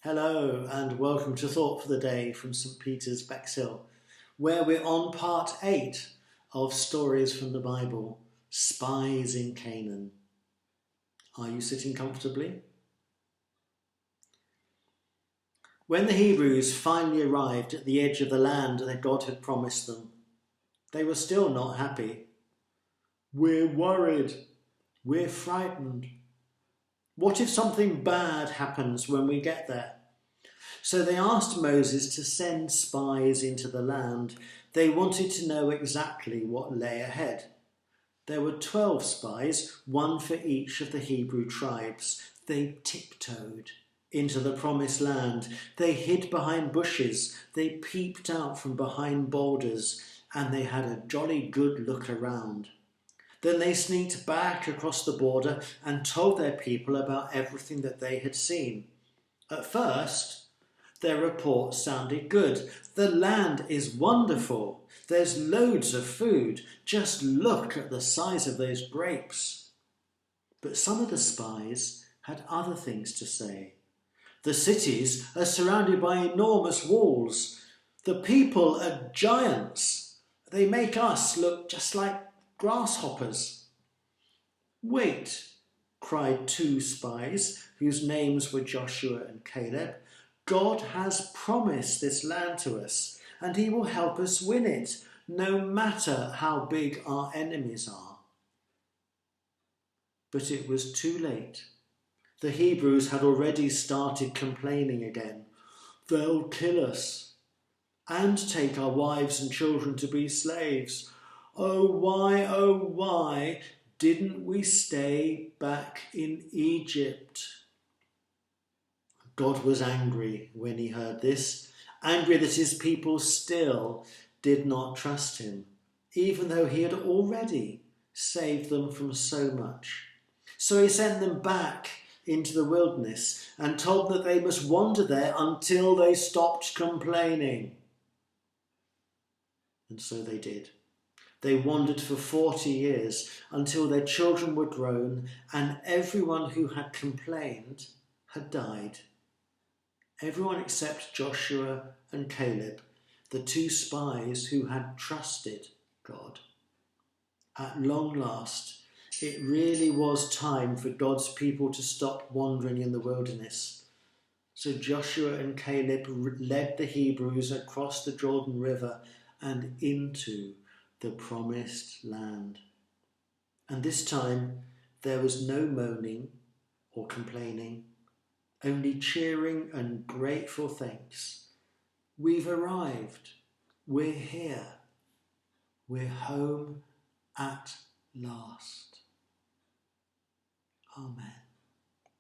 Hello and welcome to Thought for the Day from St Peter's, Bexhill, where we're on part 8 of Stories from the Bible, Spies in Canaan. Are you sitting comfortably? When the Hebrews finally arrived at the edge of the land that God had promised them, they were still not happy. We're worried. We're frightened. What if something bad happens when we get there? So they asked Moses to send spies into the land. They wanted to know exactly what lay ahead. There were 12 spies, one for each of the Hebrew tribes. They tiptoed into the promised land. They hid behind bushes. They peeped out from behind boulders, and they had a jolly good look around. Then they sneaked back across the border and told their people about everything that they had seen. At first, their report sounded good. The land is wonderful. There's loads of food. Just look at the size of those grapes. But some of the spies had other things to say. The cities are surrounded by enormous walls. The people are giants. They make us look just like grasshoppers. Wait, cried 2 spies, whose names were Joshua and Caleb. God has promised this land to us, and he will help us win it, no matter how big our enemies are. But it was too late. The Hebrews had already started complaining again. They'll kill us and take our wives and children to be slaves. Oh, why didn't we stay back in Egypt? God was angry when he heard this, angry that his people still did not trust him, even though he had already saved them from so much. So he sent them back into the wilderness and told them that they must wander there until they stopped complaining. And so they did. They wandered for 40 years until their children were grown and everyone who had complained had died. Everyone except Joshua and Caleb, the 2 spies who had trusted God. At long last, it really was time for God's people to stop wandering in the wilderness. So Joshua and Caleb led the Hebrews across the Jordan River and into the promised land. And this time there was no moaning or complaining, only cheering and grateful thanks. We've arrived. We're here. We're home at last. Amen.